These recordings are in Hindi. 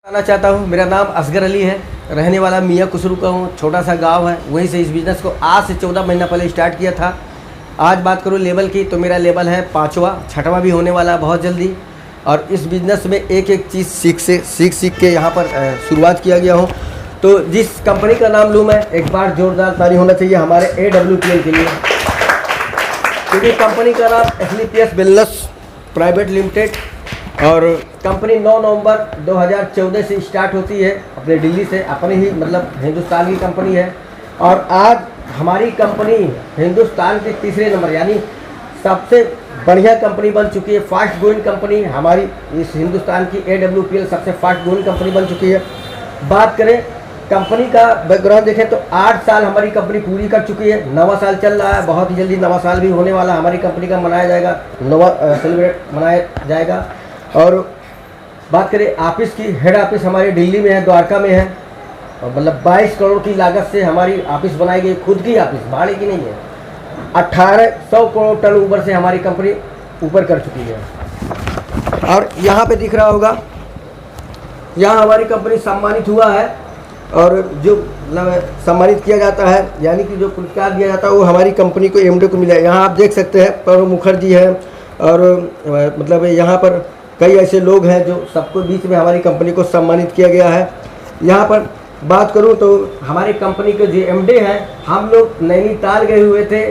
बताना चाहता हूँ। मेरा नाम असगर अली है, रहने वाला मियाँ कुसरू का हूँ। छोटा सा गांव है, वहीं से इस बिज़नेस को आज से 14 महीना पहले स्टार्ट किया था। आज बात करूँ लेवल की, तो मेरा लेवल है 5वां, 6वां भी होने वाला बहुत जल्दी। और इस बिज़नेस में एक एक चीज़ सीख के यहाँ पर शुरुआत किया गया हूँ। तो जिस कंपनी का नाम लूँ मैं, एक बार ज़ोरदार ताली होना चाहिए हमारे AWPL के लिए, क्योंकि कंपनी का नाम SLPS वेलनेस प्राइवेट लिमिटेड, और कंपनी 9 नवंबर 2014 से स्टार्ट होती है अपने दिल्ली से। अपनी ही मतलब हिंदुस्तान की कंपनी है, और आज हमारी कंपनी हिंदुस्तान के तीसरे नंबर यानी सबसे बढ़िया कंपनी बन चुकी है। फास्ट ग्रोइंग कंपनी हमारी इस हिंदुस्तान की AWPL सबसे फास्ट ग्रोइंग कंपनी बन चुकी है। बात करें कंपनी का बैकग्राउंड देखें तो 8 साल हमारी कंपनी पूरी कर चुकी है। 9वां साल चल रहा है, बहुत ही जल्दी 9वां साल भी होने वाला हमारी कंपनी का मनाया जाएगा, 9वां सेलिब्रेट मनाया जाएगा। और बात करें ऑफिस की, हेड ऑफिस हमारे दिल्ली में है, द्वारका में है, और मतलब 22 करोड़ की लागत से हमारी ऑफिस बनाई गई, खुद की ऑफिस, भाड़े की नहीं है। 1800 करोड़ टर्न ओवर से हमारी कंपनी ऊपर कर चुकी है। और यहाँ पे दिख रहा होगा, यहाँ हमारी कंपनी सम्मानित हुआ है, और जो मतलब सम्मानित किया जाता है यानी कि जो पुरस्कार दिया जाता है वो हमारी कंपनी को MD को मिला है। यहाँ आप देख सकते हैं प्रणब मुखर्जी है, और मतलब यहाँ पर कई ऐसे लोग हैं जो सबको बीच में हमारी कंपनी को सम्मानित किया गया है। यहाँ पर बात करूँ तो हमारी कंपनी के जो MD हैं, हम लोग नैनीताल गए हुए थे,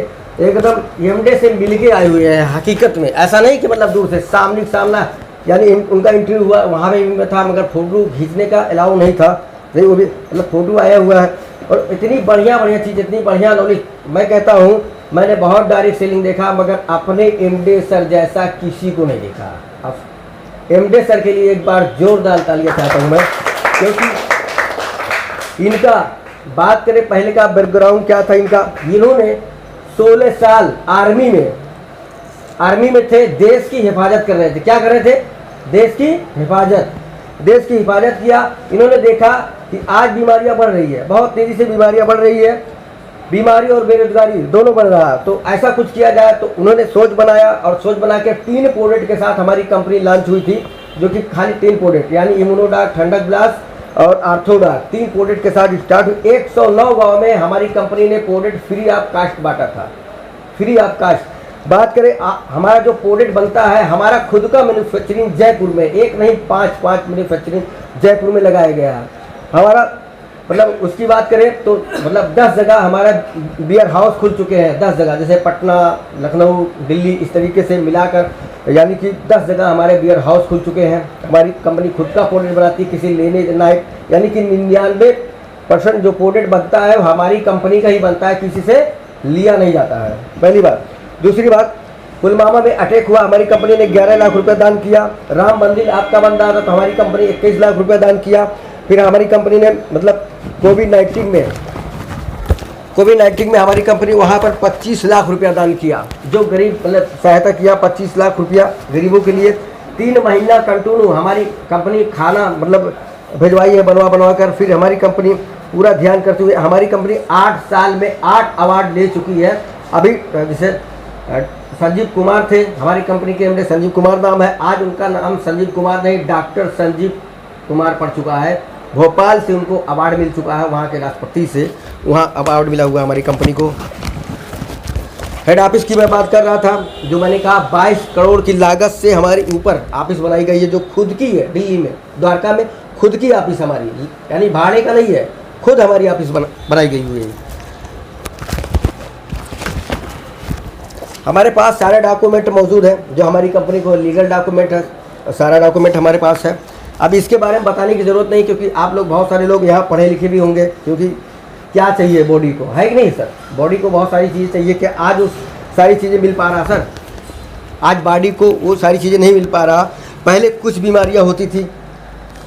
एकदम MD से मिल के आए हुए हैं हकीकत में, ऐसा नहीं कि मतलब दूर से सामने सामना, यानी उनका इंटरव्यू हुआ वहाँ पे भी था, मगर फ़ोटो खींचने का अलाउ नहीं था, नहीं वो भी मतलब फ़ोटो आया हुआ है। और इतनी बढ़िया चीज़, इतनी बढ़िया नॉलेज, मैं कहता हूँ मैंने बहुत डायरेक्ट सेलिंग देखा, मगर अपने MD सर जैसा किसी को नहीं देखा। अब MD सर के लिए एक बार जोरदार तालियां चाहता हूँ मैं, क्योंकि इनका बात करें पहले का बैकग्राउंड क्या था इनका। इन्होंने 16 साल आर्मी में थे, देश की हिफाजत कर रहे थे। क्या कर रहे थे? देश की हिफाजत किया। इन्होंने देखा कि आज बीमारियां बढ़ रही है, बहुत तेज़ी से बीमारियां बढ़ रही है, बीमारी और बेरोजगारी दोनों बढ़ रहा है, तो ऐसा कुछ किया जाए। तो उन्होंने सोच बनाया, और सोच बना के 3 प्रोडक्ट के साथ हमारी कंपनी लॉन्च हुई थी, जो कि खाली 3 प्रोडक्ट यानी इम्यूनोडाक, ठंडक ब्लास्ट और आर्थोडाक, 3 प्रोडक्ट के साथ स्टार्ट हुई। 109 गाँव में हमारी कंपनी ने प्रोडक्ट फ्री ऑफ कास्ट बांटा था, फ्री ऑफ कास्ट। बात करें हमारा जो प्रोडक्ट बनता है, हमारा खुद का मैन्युफैक्चरिंग जयपुर में, एक नहीं 5 मैन्युफैक्चरिंग जयपुर में लगाया गया है हमारा। मतलब उसकी बात करें तो मतलब 10 जगह हमारा बियर हाउस खुल चुके हैं, 10 जगह, जैसे पटना, लखनऊ, दिल्ली, इस तरीके से मिलाकर यानी कि 10 जगह हमारे बियर हाउस खुल चुके हैं। हमारी कंपनी खुद का प्रोडक्ट बनाती है, किसी लेने ना, यानी कि 99% जो प्रोडक्ट बनता है वो हमारी कंपनी का ही बनता है, किसी से लिया नहीं जाता है, पहली बात। दूसरी बात, पुलवामा में अटैक हुआ, हमारी कंपनी ने 11 लाख रुपये दान किया। राम मंदिर आपका बन रहा था, तो हमारी कंपनी 21 लाख रुपये दान किया। फिर हमारी कंपनी ने मतलब कोविड-19 में हमारी कंपनी वहाँ पर 25 लाख रुपया दान किया, जो गरीब मतलब सहायता किया, 25 लाख रुपया गरीबों के लिए। 3 महीना कंटिन्यू हमारी कंपनी खाना मतलब भिजवाई है, बनवा कर। फिर हमारी कंपनी पूरा ध्यान करते हुए हमारी कंपनी 8 साल में 8 अवार्ड ले चुकी है। अभी जैसे संजीव कुमार थे हमारी कंपनी के MD, संजीव कुमार नाम है, आज उनका नाम संजीव कुमार नहीं, डॉक्टर संजीव कुमार पड़ चुका है। भोपाल से उनको अवार्ड मिल चुका है, वहाँ के राष्ट्रपति से वहाँ अवार्ड मिला हुआ हमारी कंपनी को। हेड ऑफिस की मैं बात कर रहा था, जो मैंने कहा 22 करोड़ की लागत से हमारे ऊपर ऑफिस बनाई गई है, जो खुद की है, दिल्ली में, द्वारका में खुद की ऑफिस हमारी, यानी भाड़े का नहीं है, खुद हमारी ऑफिस बनाई गई हुई है। हमारे पास सारे डॉक्यूमेंट मौजूद है, जो हमारी कंपनी को लीगल डॉक्यूमेंट है, सारा डॉक्यूमेंट हमारे पास है। अब इसके बारे में बताने की ज़रूरत नहीं, क्योंकि आप लोग बहुत सारे लोग यहाँ पढ़े लिखे भी होंगे, क्योंकि क्या चाहिए बॉडी को, है कि नहीं सर? बॉडी को बहुत सारी चीज़ें चाहिए, कि आज वो सारी चीज़ें मिल पा रहा सर? आज बॉडी को वो सारी चीज़ें नहीं मिल पा रहा। पहले कुछ बीमारियाँ होती थी,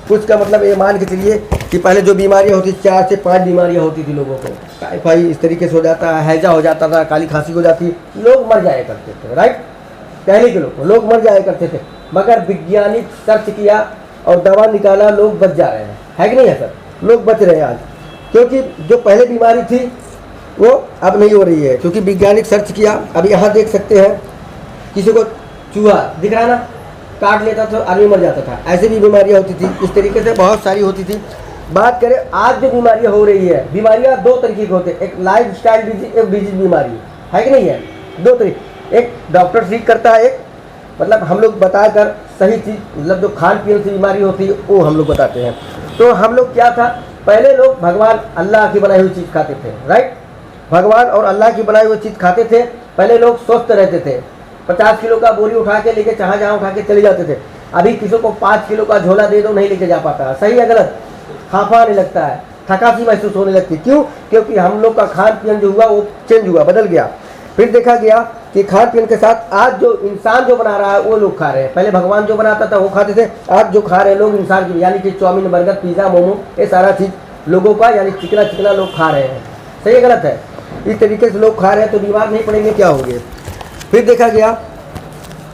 कुछ का मतलब ये मान के चलिए कि पहले जो बीमारियाँ होती 4 से 5 बीमारियाँ होती थी लोगों को, टाइफाइड इस तरीके से हो जाता है, हैजा हो जाता था, काली खांसी हो जाती, लोग मर जाया करते थे, राइट? पहले के लोग मर जाया करते थे, मगर वैज्ञानिक सर्च किया और दवा निकाला, लोग बच जा रहे हैं, है कि नहीं है सर? लोग बच रहे हैं आज, क्योंकि जो पहले बीमारी थी वो अब नहीं हो रही है, क्योंकि वैज्ञानिक सर्च किया। अब यहाँ देख सकते हैं, किसी को चूहा दिख रहा है ना, काट लेता था, आदमी मर जाता था। ऐसी भी बीमारियां होती थी, इस तरीके से बहुत सारी होती थी। बात करें आज जो बीमारियां हो रही है, बीमारियां दो तरीके की होती है, एक लाइफ स्टाइल डिजीज, एक डिजीज बीमारी है कि नहीं है। दो तरीके, एक डॉक्टर ठीक करता है, एक मतलब हम लोग बताकर सही चीज़, मतलब जो खान पीन से बीमारी होती है वो हम लोग बताते हैं। तो हम लोग क्या था, पहले लोग भगवान अल्लाह की बनाई हुई चीज़ खाते थे, राइट। भगवान और अल्लाह की बनाई हुई चीज़ खाते थे। पहले लोग स्वस्थ रहते थे, 50 किलो का बोरी उठा के लेके जहाँ उठा के चले जाते थे। अभी किसी को 5 किलो का झोला दे दो, नहीं लेके जा पाता। सही है गलत? हाफा आने लगता है, थकासी महसूस होने लगती। क्यों? क्योंकि हम लोग का खान पीन जो हुआ वो चेंज हुआ, बदल गया। फिर देखा गया कि खान पीन के साथ आज जो इंसान जो बना रहा है वो लोग खा रहे हैं। पहले भगवान जो बनाता था वो खाते थे, आज जो खा रहे हैं लोग इंसान की, यानी कि चाउमीन, बर्गर, पिज़्ज़ा, मोमो, ये सारा चीज़ लोगों का यानी चिकना चिकना लोग खा रहे हैं। सही है गलत है? इस तरीके से लोग खा रहे हैं तो बीमार नहीं पड़ेंगे, क्या होंगे। फिर देखा गया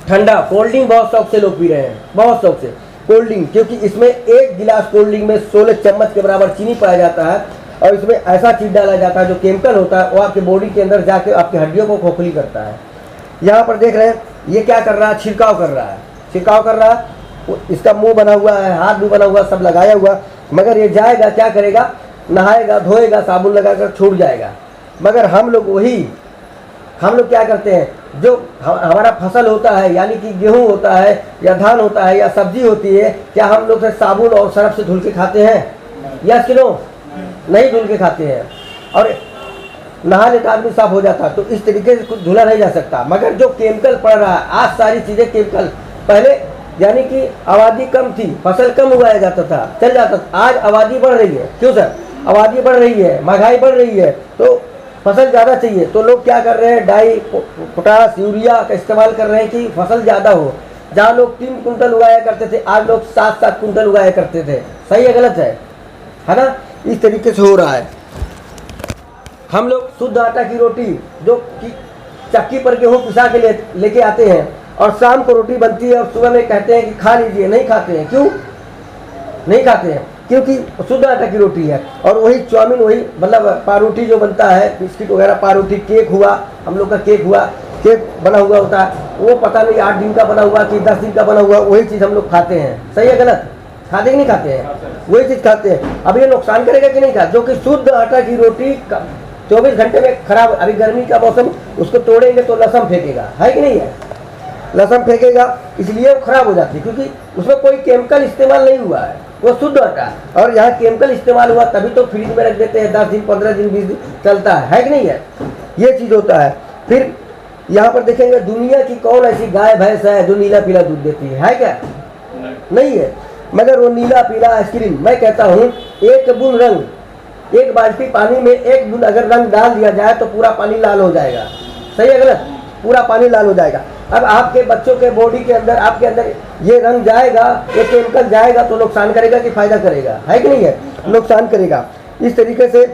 ठंडा, कोल्ड ड्रिंक बहुत शौक से लोग पी रहे हैं, बहुत शौक से कोल्ड ड्रिंक, क्योंकि इसमें एक गिलास कोल्ड ड्रिंक में 16 चम्मच के बराबर चीनी पाया जाता है और इसमें ऐसा चीज़ डाला जाता है जो केमिकल होता है वो आपके बॉडी के अंदर जाके आपकी हड्डियों को खोखली करता है। यहाँ पर देख रहे हैं ये क्या कर रहा है, छिड़काव कर रहा है, छिड़काव कर रहा है। इसका मुंह बना हुआ है, हाथ भी बना हुआ, सब लगाया हुआ, मगर ये जाएगा क्या करेगा, नहाएगा, धोएगा, साबुन लगाकर छूट जाएगा। मगर हम लोग क्या करते हैं, जो हमारा फसल होता है यानी कि गेहूं होता है या धान होता है या सब्जी होती है, क्या हम लोग साबुन और सर्फ से धुल के खाते हैं? यस कि नो? नहीं धुल के खाते हैं। और नहा लेता आदमी साफ हो जाता। तो इस तरीके से कुछ धुला नहीं जा सकता। मगर जो केमिकल पड़ रहा है, आज सारी चीज़ें केमिकल, पहले यानी कि आबादी कम थी, फसल कम उगाया जाता था, चल जाता था। आज आबादी बढ़ रही है। क्यों सर? आबादी बढ़ रही है, महंगाई बढ़ रही है, तो फसल ज़्यादा चाहिए। तो लोग क्या कर रहे हैं, डाई, पोटास, यूरिया का इस्तेमाल कर रहे हैं कि फसल ज़्यादा हो। जहाँ लोग 3 कुंटल उगाया करते थे, आज लोग 7-7 कुंटल उगाया करते थे। सही है गलत है ना? इस तरीके से हो रहा है। हम लोग शुद्ध आटा की रोटी जो कि चक्की पर गेहूँ पिसा के लेके आते हैं और शाम को रोटी बनती है और सुबह में कहते हैं कि खा लीजिए, नहीं खाते हैं। क्यों नहीं खाते हैं? क्योंकि शुद्ध आटा की रोटी है। और वही चाउमीन, वही मतलब पारोठी जो बनता है, बिस्किट वगैरह, पारोठी, केक हुआ, हम लोग का केक हुआ, केक बना हुआ होता है, वो पता नहीं 8 दिन का बना हुआ कि 10 दिन का बना हुआ, वही चीज़ हम लोग खाते हैं। सही है गलत? खाते कि नहीं खाते हैं? वही चीज़ खाते हैं। अब ये नुकसान करेगा कि नहीं? खा, जो कि शुद्ध आटा की रोटी 24 घंटे में खराब, अभी गर्मी का मौसम, उसको तोड़ेंगे तो लहसुन फेंकेगा, है कि नहीं है? लहसुन फेंकेगा, इसलिए वो खराब हो जाती है, क्योंकि उसमें कोई केमिकल इस्तेमाल नहीं हुआ है, वो शुद्ध आटा है। और यहाँ केमिकल इस्तेमाल हुआ तभी तो फ्रिज में रख देते हैं, 10 दिन, 15 दिन, 20 दिन चलता है कि नहीं है? ये चीज़ होता है। फिर यहाँ पर देखेंगे दुनिया की कौन ऐसी गाय भैंस है जो नीला पीला दूध देती है क्या? नहीं है। मगर वो नीला पीला आइसक्रीम, मैं कहता हूँ एक बूंद रंग, एक बाल्टी पानी में एक बूंद अगर रंग डाल दिया जाए तो पूरा पानी लाल हो जाएगा। सही है गलत? पूरा पानी लाल हो जाएगा। अब आपके बच्चों के बॉडी के अंदर, आपके अंदर ये रंग जाएगा, ये केमिकल जाएगा तो नुकसान करेगा कि फायदा करेगा? है कि नहीं है? नुकसान करेगा। इस तरीके से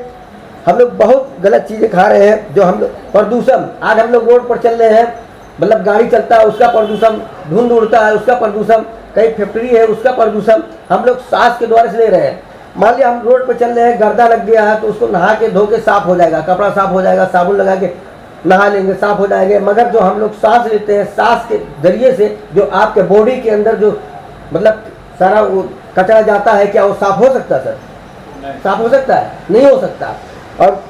हम लोग बहुत गलत चीज़ें खा रहे हैं। जो हम लोग प्रदूषण, आज हम लोग रोड पर चल रहे हैं, मतलब गाड़ी चलता है उसका प्रदूषण, धुंध उड़ता है उसका प्रदूषण, कहीं फैक्ट्री है उसका प्रदूषण हम लोग सांस के द्वारा से ले रहे हैं। मान लिया हम रोड पर चल रहे हैं, गर्दा लग गया है तो उसको नहा के धो के साफ हो जाएगा, कपड़ा साफ हो जाएगा, साबुन लगा के नहा लेंगे, साफ हो जाएंगे। मगर जो हम लोग सांस लेते हैं, सांस के जरिए से जो आपके बॉडी के अंदर जो मतलब सारा वो कचरा जाता है, क्या वो साफ हो सकता है सर? साफ हो सकता है? नहीं हो सकता। और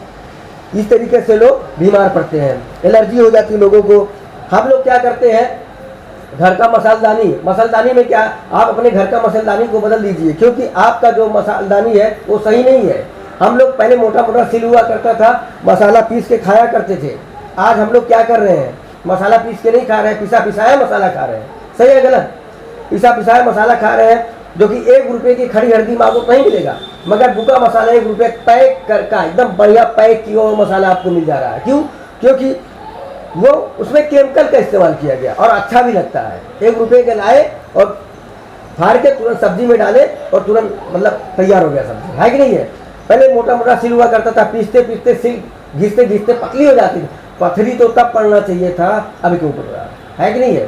इस तरीके से लोग बीमार पड़ते हैं, एलर्जी हो जाती है लोगों को। हम लोग क्या करते हैं, घर का मसालदानी में क्या, आप अपने घर का मसालदानी को बदल दीजिए, क्योंकि आपका जो मसालदानी है वो सही नहीं है। हम लोग पहले मोटा मोटा सिल हुआ करता था, मसाला पीस के खाया करते थे। आज हम लोग क्या कर रहे हैं, मसाला पीस के नहीं खा रहे हैं, पिसा पिसाया मसाला खा रहे हैं। सही है गलत? पिसा पिसाया मसाला खा रहे हैं, जो कि 1 रुपये की खड़ी हल्दी मांगो तो नहीं मिलेगा, मगर बुका मसाला 1 रुपये पैक का एकदम बढ़िया पैक किया हुआ मसाला आपको मिल जा रहा है। क्यों? क्योंकि वो उसमें केमिकल का इस्तेमाल किया गया और अच्छा भी लगता है। 1 रुपये के लाए और फाड़ के तुरंत सब्जी में डाले और तुरंत मतलब तैयार हो गया सब्जी, है कि नहीं है? पहले मोटा मोटा सिल हुआ करता था, पीसते पीसते सिल घिसते घिसते पतली हो जाती थी। पथरी तो तब पड़ना चाहिए था, अभी क्यों पड़ रहा है कि नहीं है?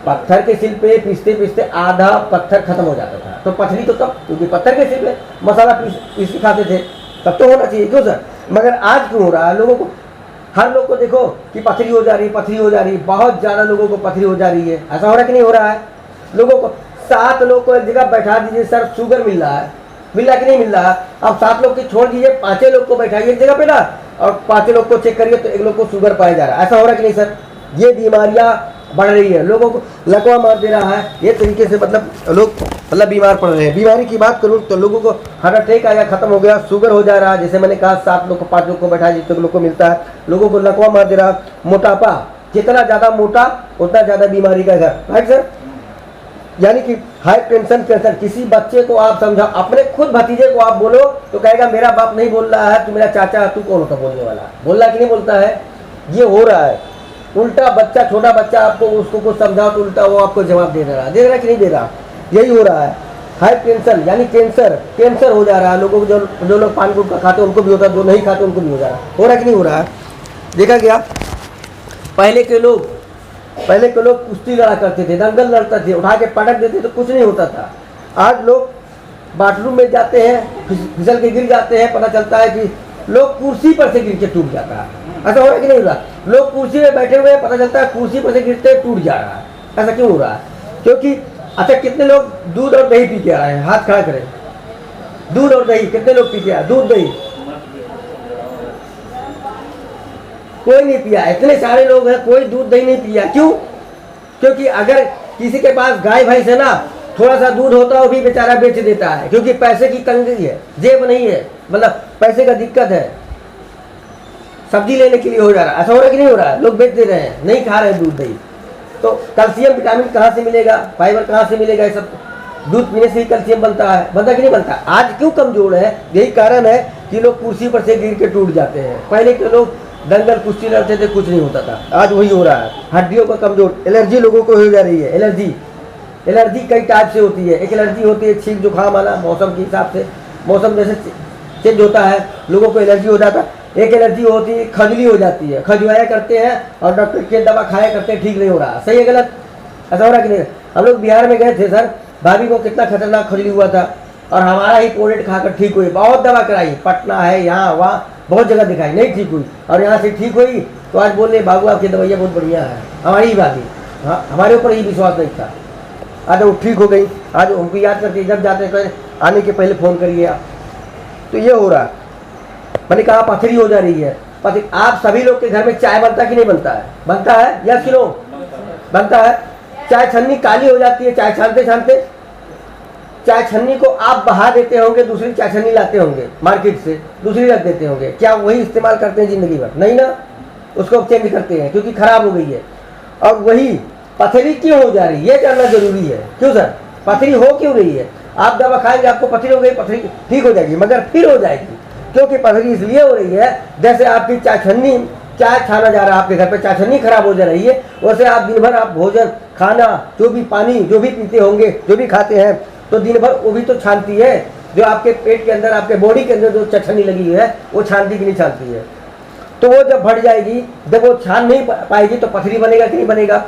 पत्थर के सिल पे पीसते पीसते आधा पत्थर खत्म हो जाता था, तो पथरी तो तब, क्योंकि पत्थर के सिल पे मसाला पीस के खाते थे, तब तो होना चाहिए। क्यों सर? मगर आज क्यों हो रहा है? लोगों को, हर लोग को देखो कि पथरी हो जा रही, पथरी हो जा रही, बहुत ज़्यादा लोगों को पथरी हो जा रही है। ऐसा हो रहा है कि नहीं हो रहा है? लोगों को 7 लोग को एक जगह बैठा दीजिए, सर शुगर मिल रहा है, मिल रहा कि नहीं मिल रहा। अब 7 लोग की छोड़ दीजिए, 5 लोग को बैठाइए एक जगह पे ना, और 5 लोग को चेक करिए तो एक लोग को शुगर पाया जा रहा है। ऐसा हो रहा है कि नहीं सर? ये बीमारियां बढ़ रही है, लोगों को लकवा मार दे रहा है, ये तरीके से मतलब लोग मतलब बीमार पड़ रहे हैं। बीमारी की बात करूँ तो लोगों को हार्ट अटैक आया, खत्म हो गया, शुगर हो जा रहा है, जैसे मैंने कहा 7 लोग को 5 लोग को बैठा जितने लोग को मिलता है, लोगों को लकवा मार दे रहा। मोटापा, जितना ज़्यादा मोटा उतना ज़्यादा बीमारी का घर, राइट सर? यानी कि हाई टेंशन कैंसर। किसी बच्चे को आप समझाओ, अपने खुद भतीजे को आप बोलो तो कहेगा मेरा बाप नहीं बोल रहा है, तू मेरा चाचा है, तू कौन होता बोलने वाला? बोल रहा कि नहीं बोलता है? ये हो रहा है। उल्टा बच्चा, छोटा बच्चा आपको उसको कुछ समझाओ तो उल्टा वो आपको जवाब दे रहा है, दे रहा कि नहीं दे रहा? यही हो रहा है। हाई टेंशन यानी कैंसर हो जा रहा है लोगों को। जो लोग पान गुटखा खाते हैं उनको भी होता है, जो नहीं खाते उनको भी हो जा रहा है। हो रहा कि नहीं हो रहा है? देखा गया पहले के लोग कुश्ती लड़ा करते थे, दंगल लड़ते थे, उठा के पटक देते तो कुछ नहीं होता था। आज लोग बाथरूम में जाते हैं, फिसल के गिर जाते हैं, पता चलता है कि लोग कुर्सी पर से गिर के टूट जाता है। ऐसा हो रहा है कि नहीं हो रहा? लोग कुर्सी में बैठे हुए हैं, पता चलता है कुर्सी पर से गिरते टूट जा रहा है। ऐसा क्यों हो रहा है? क्योंकि अच्छा, कितने लोग दूध और दही पी के आ रहे हैं? हाथ खड़ा करें। दूध और दही कितने लोग पी के आए? दूध दही कोई नहीं पिया। इतने सारे लोग हैं, कोई दूध दही नहीं पिया। क्यों? क्योंकि अगर किसी के पास गाय भैंस है ना, थोड़ा सा दूध होता है वो भी बेचारा बेच देता है, क्योंकि पैसे की तंगी है, जेब नहीं है, मतलब पैसे का दिक्कत है, सब्जी लेने के लिए हो जा रहा है। ऐसा हो रहा है कि नहीं हो रहा है? लोग बेच दे रहे हैं, नहीं खा रहे हैं दूध दही। तो कैल्शियम विटामिन कहाँ से मिलेगा, फाइबर कहाँ से मिलेगा? ये सब दूध पीने से ही कैल्शियम बनता है, बनता कि नहीं बनता? आज क्यों कमजोर है? यही कारण है कि लोग कुर्सी पर से गिर के टूट जाते हैं। पहले के लोग दंगल कुश्ती लड़ते थे, कुछ नहीं होता था, आज वही हो रहा है। हड्डियों का कमजोर, एलर्जी लोगों को हो जा रही है। एलर्जी कई टाइप से होती है। एक एलर्जी होती है छींक जुकाम वाला, मौसम के हिसाब से, मौसम जैसे चेंज होता है लोगों को एलर्जी हो जाता है। एक एलर्जी होती है खजली हो जाती है, खजुआया करते हैं और डॉक्टर की दवा खाया करते हैं, ठीक नहीं हो रहा। सही है गलत? ऐसा हो रहा कि नहीं? हम लोग बिहार में गए थे सर, भाभी को कितना खतरनाक खजली हुआ था और हमारा ही प्रोडक्ट खाकर ठीक हुई। बहुत दवा कराई, पटना है, यहाँ वहाँ बहुत जगह दिखाई, नहीं ठीक हुई, और यहाँ से ठीक हुई तो आज बोल रहे बाबू आपकी दवाइयाँ बहुत बढ़िया है। हमारी ही भाभी, हाँ, हमारे ऊपर ही विश्वास नहीं था। आज वो ठीक हो गई। आज उनको याद करके जब जाते हैं आने के पहले फ़ोन करिए आप। तो ये हो रहा है। मैंने कहा पथरी हो जा रही है। पथरी, आप सभी लोग के घर में चाय बनता कि नहीं बनता है? बनता है या किलो बनता है? चाय छन्नी काली हो जाती है चाय छानते छानते। चाय छन्नी को आप बहा देते होंगे, दूसरी चाय छन्नी लाते होंगे मार्केट से, दूसरी रख देते होंगे। क्या वही इस्तेमाल करते हैं जिंदगी भर? नहीं ना, उसको चेंज करते हैं क्योंकि खराब हो गई है। और वही पथरी क्यों हो जा रही है ये जानना जरूरी है। क्यों सर? पथरी हो क्यों रही है? आप दवा खाएंगे आपको पथरी हो गई, पथरी ठीक हो जाएगी, मगर फिर हो जाएगी। क्योंकि पथरी इसलिए हो रही है जैसे आपकी चाय छन्नी, चाय छाना जा रहा है आपके घर पे, चाय छन्नी खराब हो जा रही है, वैसे आप दिन भर आप भोजन खाना जो भी पानी जो भी पीते होंगे, जो भी खाते हैं, तो दिन भर वो भी तो छानती है। जो आपके पेट के अंदर, आपके बॉडी के अंदर जो छन्नी लगी है वो छानती कि नहीं छानती है? तो वो जब बढ़ जाएगी, जब वो छान नहीं पाएगी तो पथरी बनेगा कि नहीं बनेगा?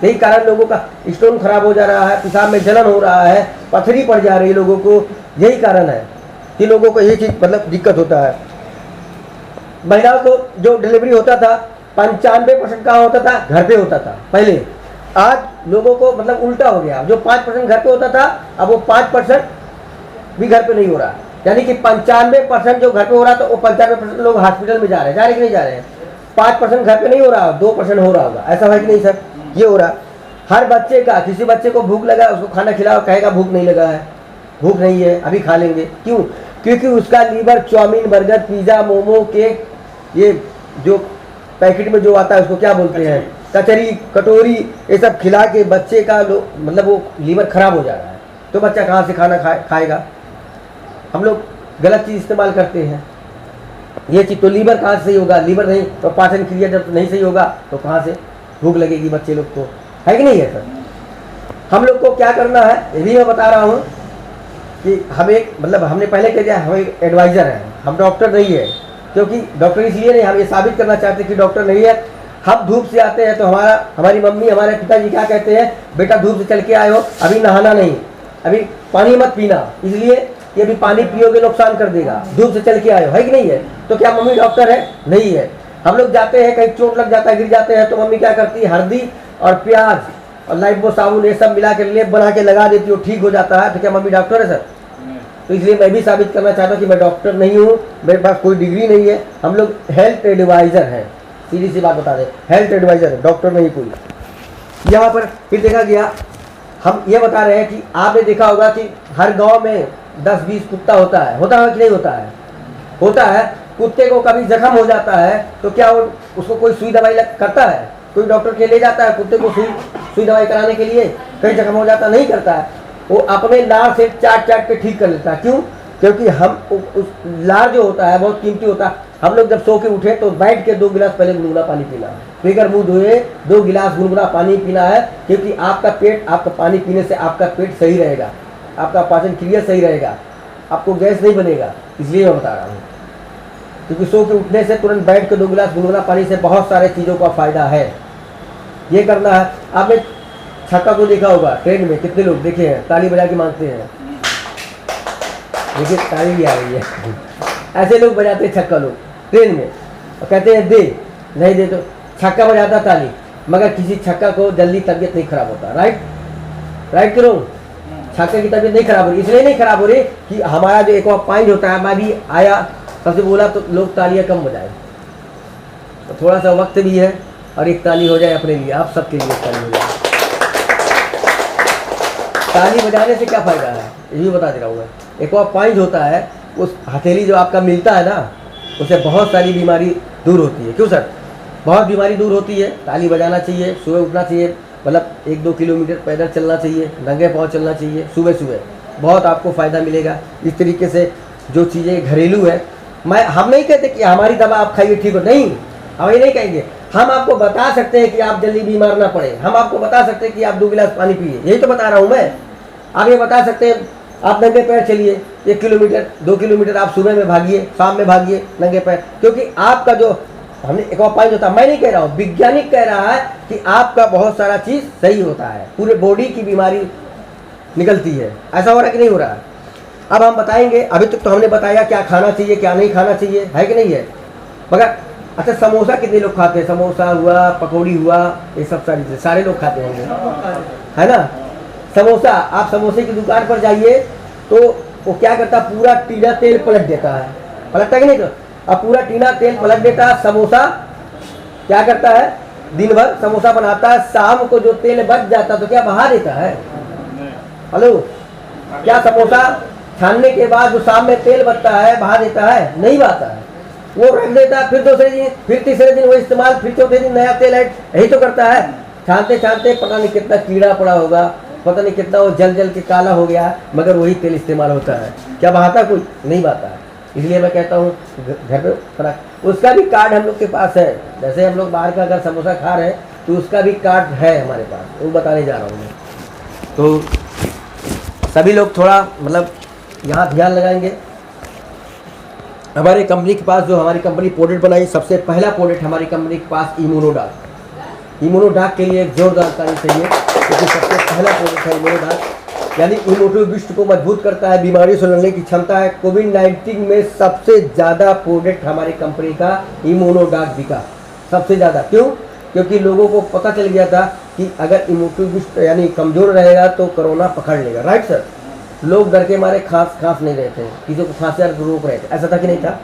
यही कारण लोगों का स्टोन खराब हो जा रहा है, पेशाब में जलन हो रहा है, पथरी पड़ जा रही है लोगों को। यही कारण है कि लोगों को ये चीज़ मतलब दिक्कत होता है। महिलाओं को जो डिलीवरी होता था 95% कहाँ होता था? घर पे होता था पहले। आज लोगों को मतलब उल्टा हो गया, जो 5% घर पे होता था अब वो 5% भी घर पे नहीं हो रहा। यानी कि 95% जो घर पे हो रहा था वो 95% लोग हॉस्पिटल में जा रहे हैं कि नहीं जा रहे हैं? 5% घर पे नहीं हो रहा, 2% हो रहा होगा। ऐसा है कि नहीं सर? ये हो रहा। हर बच्चे का, किसी बच्चे को भूख लगा उसको खाना खिलाओ, कहेगा भूख नहीं लगा है, भूख नहीं है, अभी खा लेंगे। क्यों? क्योंकि उसका liver chow mein, burger, pizza, momo, cake, ये जो पैकेट में जो आता है उसको क्या बोलते हैं, कचरी, कटोरी, ये सब खिला के बच्चे का मतलब वो लीवर खराब हो जा रहा है। तो बच्चा कहाँ से खाना खाएगा? हम लोग गलत चीज़ इस्तेमाल करते हैं ये चीज़। तो लीवर कहाँ से सही होगा? लीवर नहीं तो पाचन क्रिया जब नहीं सही होगा तो कहाँ से भूख लगेगी बच्चे लोग को? है कि नहीं है सर? हम लोग को क्या करना है ये भी मैं बता रहा हूँ कि हम एक मतलब हमने पहले कह दिया हम एक एडवाइज़र हैं, हम डॉक्टर नहीं है। क्योंकि डॉक्टर इसलिए नहीं, हम ये साबित करना चाहते कि डॉक्टर नहीं है। हम धूप से आते हैं तो हमारी मम्मी, हमारे पिताजी क्या कहते हैं, बेटा धूप से चल के आए हो, अभी नहाना नहीं, अभी पानी मत पीना, इसलिए कि अभी पानी पियोगे नुकसान कर देगा, धूप से चल के आए हो। है कि नहीं है? तो क्या मम्मी डॉक्टर है? नहीं है। हम लोग जाते हैं कहीं चोट लग जाता है, गिर जाते हैं, तो मम्मी क्या करती है, हल्दी और प्याज और लाइफबॉय साबुन ये सब मिला के लेप बना के लगा देती हो, ठीक हो जाता है। तो क्या मम्मी डॉक्टर है सर? तो इसलिए मैं भी साबित करना चाहता हूँ कि मैं डॉक्टर नहीं हूँ, मेरे पास कोई डिग्री नहीं है। हम लोग हेल्थ एडवाइज़र हैं, सीधी सी बात बता दें, हेल्थ एडवाइज़र है, डॉक्टर नहीं कोई। यहाँ पर फिर देखा गया, हम ये बता रहे हैं कि आपने देखा होगा कि हर गांव में 10-20 कुत्ता होता है कि नहीं होता है? होता है। कुत्ते को कभी जख्म हो जाता है तो क्या उसको कोई सुई दवाई करता है? कोई डॉक्टर के ले जाता है कुत्ते को सुई दवाई कराने के लिए? कहीं जख्म हो जाता नहीं करता है, वो अपने लार से चाट के ठीक कर लेता है। क्यों? क्योंकि हम उस लार जो होता है बहुत कीमती होता है। हम लोग जब सो के उठे तो बैठ के 2 गिलास पहले गुनगुना पानी पीना है, फिर मुंह धोए 2 गिलास गुनगुना पानी पीना है, क्योंकि आपका पेट, आपका पानी पीने से आपका पेट सही रहेगा, आपका पाचन क्रिया सही रहेगा, आपको गैस नहीं बनेगा। इसलिए मैं बता रहा हूँ, क्योंकि सो के उठने से तुरंत बैठ के 2 गिलास गुनगुना पानी से बहुत सारे चीज़ों का फायदा है। ये करना है। आपने छक्का को देखा होगा, ट्रेन में कितने लोग देखे हैं ताली बजा के मांगते हैं, देखिए ताली भी आ रही है। ऐसे लोग बजाते हैं छक्का लोग ट्रेन में, और कहते हैं दे, नहीं दे तो छक्का बजाता ताली, मगर किसी छक्का को जल्दी तबीयत नहीं खराब होता। राइट करो, छक्के की तबीयत नहीं खराब हो रही, इसलिए नहीं खराब हो रही कि हमारा जो एक और पॉइंट होता है, मैं भी आया सबसे बोला तो लोग तालियां कम बजाए, तो थोड़ा सा वक्त भी है, और एक ताली हो जाए अपने लिए, आप सबके लिए ताली हो जाए। ताली बजाने से क्या फ़ायदा है ये भी बता दे रहा हूँ मैं। एक और पॉइंट होता है, उस हथेली जो आपका मिलता है ना, उससे बहुत सारी बीमारी दूर होती है। क्यों सर? बहुत बीमारी दूर होती है। ताली बजाना चाहिए, सुबह उठना चाहिए, मतलब 1-2 किलोमीटर पैदल चलना चाहिए, नंगे पाँव चलना चाहिए सुबह, बहुत आपको फ़ायदा मिलेगा। इस तरीके से जो चीज़ें घरेलू है, हम नहीं कहते कि हमारी दवा आप खाइए ठीक हो, नहीं, हम ये नहीं कहेंगे। हम आपको बता सकते हैं कि आप जल्दी बीमार ना पड़े, हम आपको बता सकते हैं कि आप 2 गिलास पानी पिए, यही तो बता रहा हूँ मैं। आप ये बता सकते हैं, आप नंगे पैर चलिए 1 किलोमीटर 2 किलोमीटर, आप सुबह में भागिए, शाम में भागिए नंगे पैर, क्योंकि आपका जो हमने एक और पॉइंट होता है, मैं नहीं कह रहा हूँ, वैज्ञानिक कह रहा है कि आपका बहुत सारा चीज़ सही होता है, पूरे बॉडी की बीमारी निकलती है। ऐसा हो रहा है कि नहीं हो रहा है? अब हम बताएंगे। अभी तक तो हमने बताया क्या खाना चाहिए क्या नहीं खाना चाहिए, है कि नहीं है? मगर अच्छा, समोसा कितने लोग खाते हैं? समोसा हुआ, पकौड़ी हुआ, ये सब सारी चीज़ें सारे लोग खाते होंगे, है ना? समोसा, आप समोसे की दुकान पर जाइए तो वो क्या करता है, पूरा टीना तेल पलट देता है, पलटता है कि नहीं? तो अब पूरा टीना तेल पलट देता है। समोसा क्या करता है, दिन भर समोसा बनाता है, शाम को जो तेल बच जाता तो क्या बहा देता है? हेलो, क्या समोसा छानने के बाद जो शाम में तेल बचता है बहा देता है? नहीं बहाता है, वो रख देता है, फिर दूसरे दिन, फिर तीसरे दिन वो इस्तेमाल, फिर चौथे दिन नया तेल ऐड, यही तो करता है। छानते छानते पता नहीं कितना कीड़ा पड़ा होगा, पता नहीं कितना वो जल के काला हो गया, मगर वही तेल इस्तेमाल होता है। क्या बहाता? कोई नहीं बहाता है। इसलिए मैं कहता हूँ घर पे बना, उसका भी कार्ड हम लोग के पास है। जैसे हम लोग बाहर का अगर समोसा खा रहे हैं तो उसका भी कार्ड है हमारे पास, वो बताने जा रहा हूँ मैं। तो सभी लोग थोड़ा मतलब यहाँ ध्यान लगाएंगे। हमारे कंपनी के पास, जो हमारी कंपनी प्रोडक्ट बनाई, सबसे पहला प्रोडक्ट हमारी कंपनी के पास इम्यूनोडाक। इम्यूनोडाक के लिए एक जोरदार तारीफ चाहिए, क्योंकि सबसे पहला प्रोडक्ट है इम्यूनोडाक, यानी इम्यूनिटी विष्ट को मजबूत करता है, बीमारी से लड़ने की क्षमता है। कोविड-19 में सबसे ज़्यादा प्रोडक्ट हमारी कंपनी का इम्यूनोडाक बिका, सबसे ज़्यादा। क्यों? क्योंकि लोगों को पता चल गया था कि अगर इम्यूनिटी विष्ट यानी कमज़ोर रहेगा तो कोरोना पकड़ लेगा। Right sir? लोग डर के मारे खांस नहीं रहे थे, किसी को खांसी आ रहा तो रोक रहे थे, ऐसा था कि नहीं था?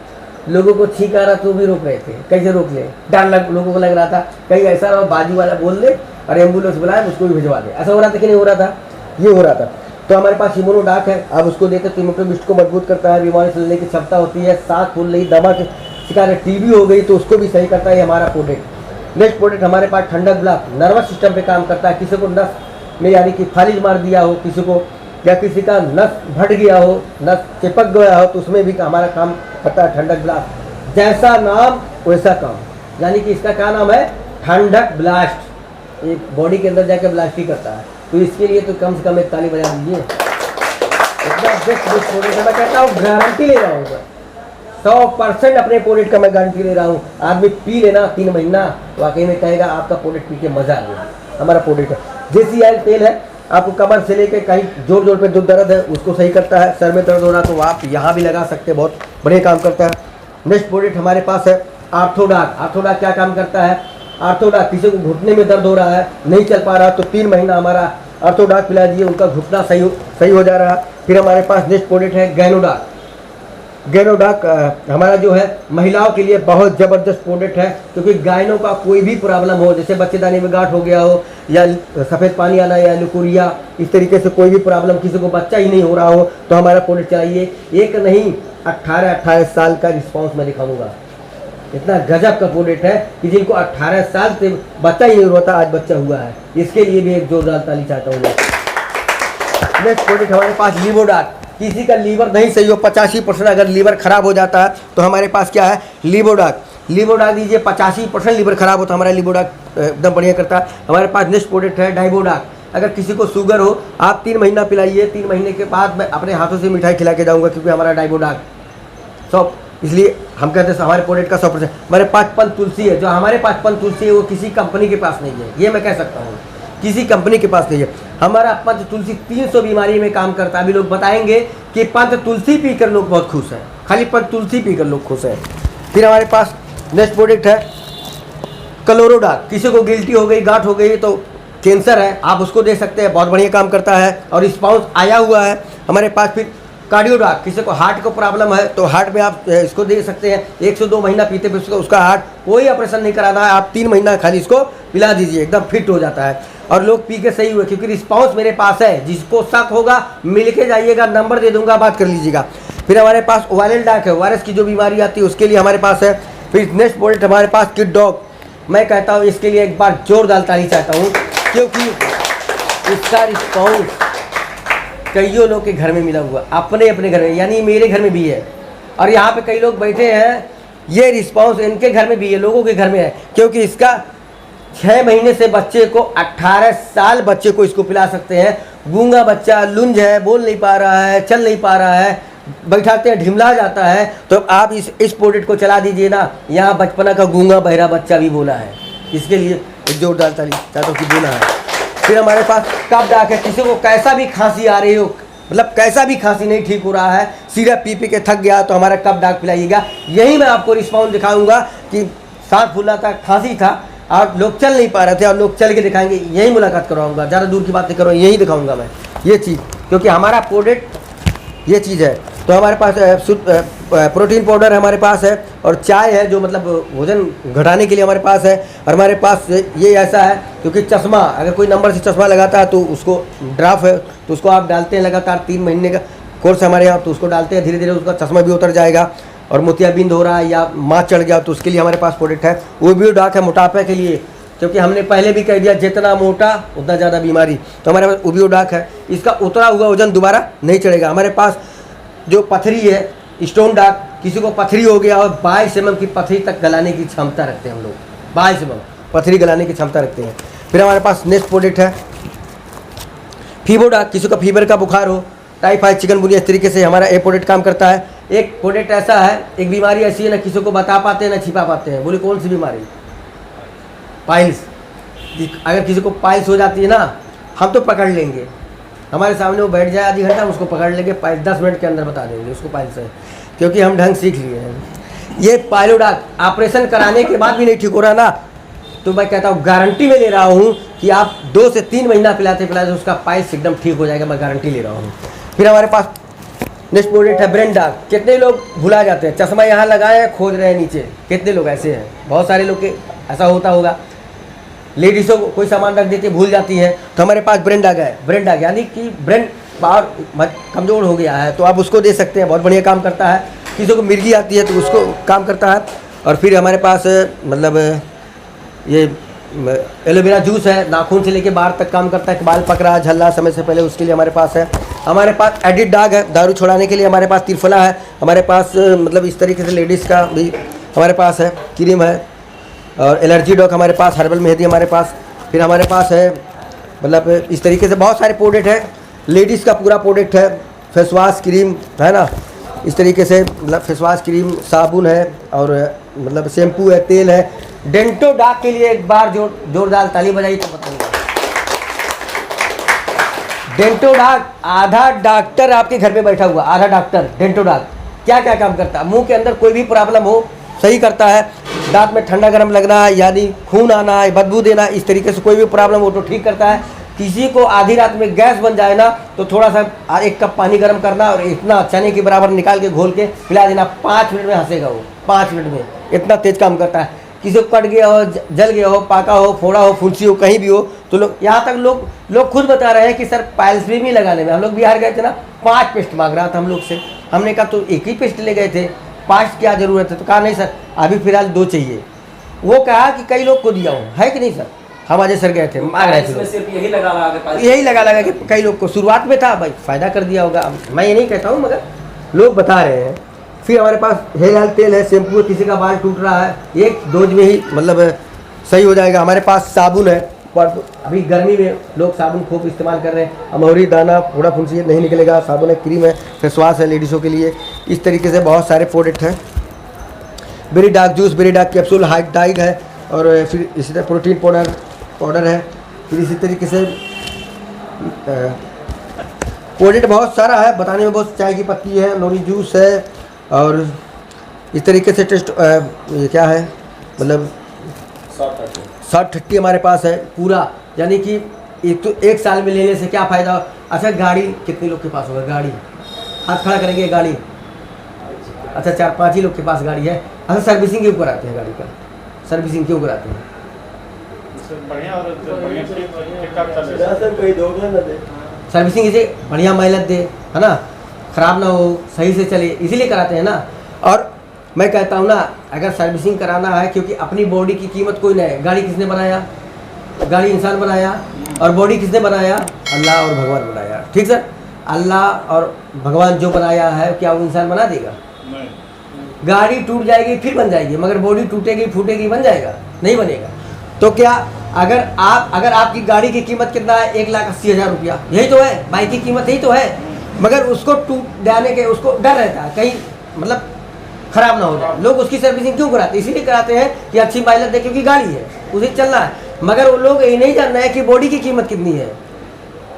लोगों को छींक आ रहा तो भी रोक रहे थे, कैसे रोक ले? डर लोगों को लग रहा था कहीं ऐसा रहा बाजू वाला बोल दे और एम्बुलेंस बुलाए उसको भी भिजवा दे, ऐसा हो रहा था कि नहीं हो रहा था? ये हो रहा था। तो हमारे पास इम्यूनोडाक है, अब उसको देते तो इम्यूनिटी विष्ट को मजबूत करता है, बीमारी से लड़ने की क्षमता होती है, सांस फूल रही, दमा के शिकार है, टीबी हो गई तो उसको भी सही करता है हमारा प्रोडक्ट। नेक्स्ट प्रोडक्ट हमारे पास ठंडक ब्लॉक, नर्वस सिस्टम पे काम करता है। किसी को नस में यानी कि फालिज मार दिया हो, किसी को या किसी का नस फट गया हो, नस चिपक गया हो, तो उसमें भी हमारा काम करता है ठंडक ब्लास्ट। जैसा नाम वैसा काम, यानी कि इसका क्या नाम है? ठंडक ब्लास्ट। एक बॉडी के अंदर जाकर ब्लास्ट ही करता है, तो इसके लिए तो कम से कम एक ताली बजा दीजिए। इतना बेस्ट प्रोडक्ट मैं कहता हूँ, गारंटी ले रहा हूँ, 100% अपने प्रोडक्ट का मैं गारंटी ले रहा हूँ। आदमी पी लेना 3 महीना, वाकई में कहेगा आपका प्रोडक्ट पी के मजा आ गया। हमारा प्रोडक्ट है देसी ऑयल तेल है, आपको कमर से लेकर कहीं जोड़ पे जो दर्द है उसको सही करता है। सर में दर्द हो रहा तो आप यहाँ भी लगा सकते हैं, बहुत बढ़िया काम करता है। नेक्स्ट प्रोडक्ट हमारे पास है आर्थोडाक। आर्थोडाक क्या काम करता है? ऑर्थोडॉक, किसी को घुटने में दर्द हो रहा है, नहीं चल पा रहा, तो 3 महीना हमारा ऑर्थोडॉक पिला दीजिए, उनका घुटना सही हो जा रहा है। फिर हमारे पास नेक्स्ट प्रोडक्ट है गैनोडॉक। गैनोडॉक हमारा जो है महिलाओं के लिए बहुत ज़बरदस्त प्रोडक्ट है, क्योंकि गायनों का कोई भी प्रॉब्लम हो, जैसे बच्चेदानी में गांठ हो गया हो, या सफ़ेद पानी आना, या लुकुरिया, इस तरीके से कोई भी प्रॉब्लम, किसी को बच्चा ही नहीं हो रहा हो, तो हमारा प्रोडक्ट चाहिए। एक नहीं 18 साल का रिस्पॉन्स मैं दिखाऊंगा। इतना गजब का प्रोडक्ट है कि जिनको 18 साल से बच्चा ही नहीं होता, आज बच्चा हुआ है। इसके लिए भी एक जोरदार ताली चाहता हूँ। नेक्स्ट प्रोडक्ट हमारे पास लिबोडॉक। किसी का लीवर नहीं सही हो, 85% अगर लीवर खराब हो जाता है, तो हमारे पास क्या है, लिबोडॉक। लिबोडॉक दीजिए, 85% लीवर खराब हो तो हमारा लिबोडॉक एकदम बढ़िया करता है। हमारे पास नेक्स्ट प्रोडक्ट है डाइबोडॉक। अगर किसी को शुगर हो, आप 3 महीना पिलाइए, 3 महीने के बाद मैं अपने हाथों से मिठाई खिला के जाऊँगा, क्योंकि हमारा डाइबोडॉक 100, इसलिए हम कहते हैं हमारे प्रोडक्ट का 100%। हमारे पास पंच तुलसी है, जो हमारे पास पंच तुलसी है वो किसी कंपनी के पास नहीं है, ये मैं कह सकता हूँ, किसी कंपनी के पास नहीं है। हमारा पंच तुलसी 300 बीमारी में काम करता है। अभी लोग बताएंगे कि पंच तुलसी पीकर लोग बहुत खुश हैं, खाली पंच तुलसी पीकर लोग खुश हैं। फिर हमारे पास नेक्स्ट प्रोडक्ट है क्लोरोडॉक। किसी को गिल्टी हो गई, गांठ हो गई, तो कैंसर है, आप उसको दे सकते हैं, बहुत बढ़िया काम करता है और रिस्पॉन्स आया हुआ है। हमारे पास फिर कार्डियोडॉक। किसी को हार्ट को प्रॉब्लम है तो हार्ट में आप इसको दे सकते हैं। 1 से 2 महीना पीते फिर उसका हार्ट कोई ऑपरेशन नहीं कराना है, आप 3 महीना खाली इसको पिला दीजिए, एकदम फिट हो जाता है। और लोग पी के सही हुए, क्योंकि रिस्पॉन्स मेरे पास है। जिसको शक होगा मिल के जाइएगा, नंबर दे दूंगा, बात कर लीजिएगा। फिर हमारे पास वायरल डॉक है, वायरस की जो बीमारी आती है उसके लिए हमारे पास है। फिर नेक्स्ट प्रोडक्ट हमारे पास किड डॉग। मैं कहता हूँ इसके लिए एक बार जोरदार ताली चाहता हूँ, क्योंकि इसका रिस्पॉन्स कईयों लोग के घर में मिला हुआ, अपने अपने घर में, यानी मेरे घर में भी है, और यहाँ पे कई लोग बैठे हैं, ये रिस्पॉन्स इनके घर में भी है, लोगों के घर में है। क्योंकि इसका 6 महीने से बच्चे को 18 साल बच्चे को इसको पिला सकते हैं। गूंगा बच्चा, लुंज है, बोल नहीं पा रहा है, चल नहीं पा रहा है, बैठाते हैं ढिमला जाता है, तो आप इस प्रोडक्ट को चला दीजिए ना। यहाँ बचपना का गूंगा बहरा बच्चा भी बोला है, इसके लिए एक जोरदार ताली चाहता हूँ कि बोला है। फिर हमारे पास कफ डॉक है। किसी को कैसा भी खांसी आ रही हो, मतलब कैसा भी खांसी नहीं ठीक हो रहा है, सिरप पी पी के थक गया, तो हमारा कफ डॉक पिलाइएगा। यही मैं आपको रिस्पॉन्स दिखाऊंगा कि सांस फूला था, खांसी था, और लोग चल नहीं पा रहे थे और लोग चल के दिखाएंगे। यही मुलाकात करवाऊंगा, ज़्यादा दूर की बात नहीं करूँगा, यही दिखाऊंगा मैं ये चीज़, क्योंकि हमारा प्रोडक्ट ये चीज़ है। तो हमारे पास प्रोटीन पाउडर हमारे पास है, और चाय है जो मतलब वजन घटाने के लिए हमारे पास है। और हमारे पास ये ऐसा है, क्योंकि चश्मा, अगर कोई नंबर से चश्मा लगाता है तो उसको ड्राफ है, तो उसको आप डालते हैं लगातार, 3 महीने का कोर्स हमारे यहाँ, तो उसको डालते हैं, धीरे धीरे उसका चश्मा भी उतर जाएगा। और मोतियाबिंद हो रहा है या माँ चढ़ गया, तो उसके लिए हमारे पास प्रोडक्ट है। वो भी डॉक है मोटापे के लिए, क्योंकि हमने पहले भी कह दिया जितना मोटा उतना ज़्यादा बीमारी, तो हमारे पास उबियो डॉक है। इसका उतरा हुआ वजन दोबारा नहीं चढ़ेगा। हमारे पास जो पथरी है, स्टोन डॉक, किसी को पथरी हो गया और 22 mm की पथरी तक गलाने की क्षमता रखते हैं हम लोग, 22 mm पथरी गलाने की क्षमता रखते हैं। फिर हमारे पास नेक्स्ट प्रोडक्ट है फीवर डॉक। किसी का फीवर का बुखार हो, टाइफाइड, चिकनगुनिया, इस तरीके से हमारा ये प्रोडक्ट काम करता है। एक प्रोडक्ट ऐसा है, एक बीमारी ऐसी है ना किसी को बता पाते हैं ना छिपा पाते हैं। बोले कौन सी बीमारी? पाइल्स। अगर किसी को पाइल्स हो जाती है ना, हम तो पकड़ लेंगे, हमारे सामने वो बैठ जाए आधी घंटा, हम उसको पकड़ लेंगे, 10 मिनट के अंदर बता देंगे उसको पाइल्स है, क्योंकि हम ढंग सीख लिए हैं। ये पाइलोडॉक ऑपरेशन कराने के बाद भी नहीं ठीक हो रहा ना, तो मैं कहता हूँ गारंटी में ले रहा हूँ कि आप 2 से 3 महीना पिलाते पिलाते उसका पाइल्स एकदम ठीक हो जाएगा, मैं गारंटी ले रहा हूँ। फिर हमारे पास नेक्स्ट प्रोडक्ट है ब्रेन डॉक। कितने लोग भुला जाते हैं, चश्मा यहाँ लगाए हैं, खोज रहे हैं नीचे, कितने लोग ऐसे हैं? बहुत सारे लोग के ऐसा होता होगा। लेडीज़ों को कोई सामान रख देती है, भूल जाती है, तो हमारे पास ब्रेन डॉक है। ब्रेन डॉक यानी कि ब्रेन पावर कमज़ोर हो गया है, तो आप उसको दे सकते हैं, बहुत बढ़िया काम करता है। किसी को मिर्गी आती है तो उसको काम करता है। और फिर हमारे पास मतलब ये एलोवेरा जूस है, नाखून से लेके बाहर तक काम करता है, बाल पक रहा, झल्ला समय से पहले, उसके लिए हमारे पास है। हमारे पास एडिट डॉग है, दारू छुड़ाने के लिए हमारे पास त्रिफला है। हमारे पास मतलब इस तरीके से लेडीज़ का भी हमारे पास है, क्रीम है। और एलर्जी डॉग हमारे पास, हर्बल मेहंदी हमारे पास। फिर हमारे पास है मतलब इस तरीके से बहुत सारे प्रोडक्ट हैं। लेडीज़ का पूरा प्रोडक्ट है, फेस वॉश, क्रीम है ना, इस तरीके से मतलब फेस वॉश, क्रीम, साबुन है, और मतलब शैम्पू है, तेल है। डेंटो डॉग के लिए एक बार जोरदार ताली बजाई तो बताइए। डेंटो डॉग, आधा डॉक्टर आपके घर पे बैठा हुआ, आधा डॉक्टर। डेंटो डॉग क्या क्या काम करता है? मुंह के अंदर कोई भी प्रॉब्लम हो सही करता है। दांत में ठंडा गर्म लगना, यानी खून आना, बदबू देना, इस तरीके से कोई भी प्रॉब्लम हो तो ठीक करता है। किसी को आधी रात में गैस बन जाए ना तो थोड़ा सा 1 कप पानी गर्म करना और इतना चने के बराबर निकाल के घोल के पिला देना, 5 मिनट में हंसेगा वो, 5 मिनट में, इतना तेज काम करता है। किसी को कट गया हो, जल गया हो, पाका हो, फोड़ा हो, फुंसी हो, कहीं भी हो तो लोग, यहाँ तक लोग खुद बता रहे हैं कि सर पाइल्स भी लगाने में, हम लोग बिहार गए थे ना, 5 पेस्ट मांग रहा था हम लोग से। हमने कहा तो 1 ही पेस्ट ले गए थे, 5 क्या ज़रूरत है? तो कहा नहीं सर अभी फ़िलहाल 2 चाहिए। वो कहा कि कई लोग को दिया हूँ, है कि नहीं सर? हम अजय सर गए थे, मांग रहे थे, सिर्फ यही लगा के कई लोग को शुरुआत में था, भाई फ़ायदा कर दिया होगा, मैं ये नहीं कहता हूँ, मगर लोग बता रहे हैं। फिर हमारे पास हेयर ऑयल तेल है, शैम्पू है, किसी का बाल टूट रहा है, एक डोज में ही मतलब सही हो जाएगा। हमारे पास साबुन है, और अभी गर्मी में लोग साबुन खूब इस्तेमाल कर रहे हैं, अमौरी दाना, फोड़ा फुंसी नहीं निकलेगा, साबुन है, क्रीम है, फेस वॉश है लेडीज़ों के लिए। इस तरीके से बहुत सारे प्रोडक्ट हैं। Berry dark juice, berry dark capsule, हाइट डाइग है, और फिर इसी तरह प्रोटीन पाउडर है। फिर इसी तरीके से प्रोडक्ट बहुत सारा है, बताने में बहुत, चाय की पत्ती है, नोनी जूस है, और इस तरीके से टेस्ट ये क्या है मतलब शॉर्ट 30 हमारे पास है पूरा, यानी कि एक साल में लेने से क्या फ़ायदा। अच्छा गाड़ी कितने लोग के पास होगा? गाड़ी हाथ खड़ा करेंगे, गाड़ी अच्छा 4-5 ही लोग के पास गाड़ी है। अच्छा सर्विसिंग क्यों कराते हैं गाड़ी का? सर्विसिंग क्यों कराते हैं? सर्विसिंग इसे बढ़िया माइलेज दे, है ना, ख़राब ना हो, सही से चले, इसीलिए कराते हैं ना। और मैं कहता हूँ ना, अगर सर्विसिंग कराना है, क्योंकि अपनी बॉडी की कीमत कोई नहीं है। गाड़ी किसने बनाया? गाड़ी इंसान बनाया, और बॉडी किसने बनाया? अल्लाह और भगवान बनाया, ठीक सर? अल्लाह और भगवान जो बनाया है, क्या वो इंसान बना देगा? गाड़ी टूट जाएगी फिर बन जाएगी, मगर बॉडी टूटेगी फूटेगी, बन जाएगा? नहीं बनेगा। तो क्या अगर आपकी गाड़ी की कीमत कितना है? 1,80,000 रुपया, यही तो है बाइक की कीमत, यही तो है। मगर उसको टूट जाने के उसको डर रहता है कहीं मतलब ख़राब ना हो जाए। लोग उसकी सर्विसिंग क्यों कराते हैं? इसीलिए कराते हैं कि अच्छी माइलेज दे, क्योंकि गाड़ी है, उसे चलना है। मगर वो लोग ये नहीं जानना है कि बॉडी की कीमत कितनी है।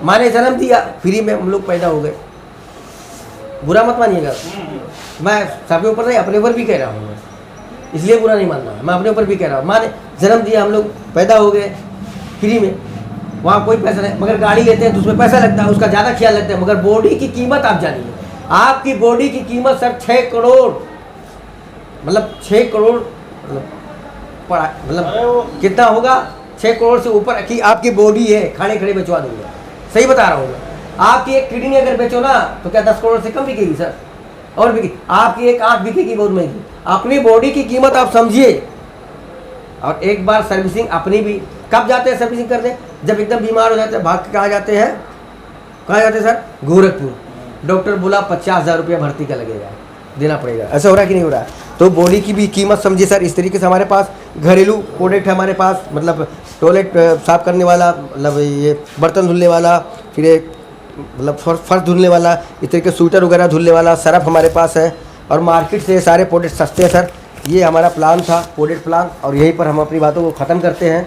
माँ ने जन्म दिया, फ्री में हम लोग पैदा हो गए, बुरा मत मानिएगा, मैं सबके ऊपर नहीं, अपने ऊपर भी कह रहा हूँ, मैं इसलिए बुरा नहीं मानना, मैं अपने ऊपर भी कह रहा हूँ। माँ ने जन्म दिया, हम लोग पैदा हो गए फ्री में, वहाँ कोई पैसा नहीं। मगर गाड़ी लेते हैं तो उसमें पैसा लगता है, उसका ज़्यादा ख्याल लगता है। मगर बॉडी की कीमत आप जानिए, आपकी बॉडी की कीमत सर 6 करोड़, मतलब 6 करोड़ मतलब कितना होगा? 6 करोड़ से ऊपर की आपकी बॉडी है, खड़े खड़े बेचवा दूंगा, सही बता रहा हूँ मैं। आपकी एक किडनी अगर बेचो ना तो क्या 10 करोड़ से कम बिकेगी सर? और बिकी आपकी एक आँख बिकेगी बहुत महंगी। अपनी बॉडी की कीमत आप समझिए। और एक बार सर्विसिंग अपनी भी, कब जाते हैं सर्विसिंग करने? जब एकदम बीमार हो जाते हैं, भाग के कहाँ जाते हैं? कहाँ जाते हैं सर? गोरखपुर। डॉक्टर बोला 50,000 रुपया भर्ती का लगेगा, देना पड़ेगा। ऐसा हो रहा है कि नहीं हो रहा है? तो बॉडी की भी कीमत समझिए सर। इस तरीके से हमारे पास घरेलू प्रोडक्ट है, हमारे पास मतलब टॉयलेट साफ़ करने वाला, मतलब ये बर्तन धुलने वाला, फिर एक मतलब फर्श धुलने वाला, इस तरीके स्वेटर वगैरह धुलने वाला, सरफ हमारे पास है। और मार्केट से सारे प्रोडक्ट सस्ते हैं सर। ये हमारा प्लान था, प्रोडक्ट प्लान, और यहीं पर हम अपनी बातों को ख़त्म करते हैं।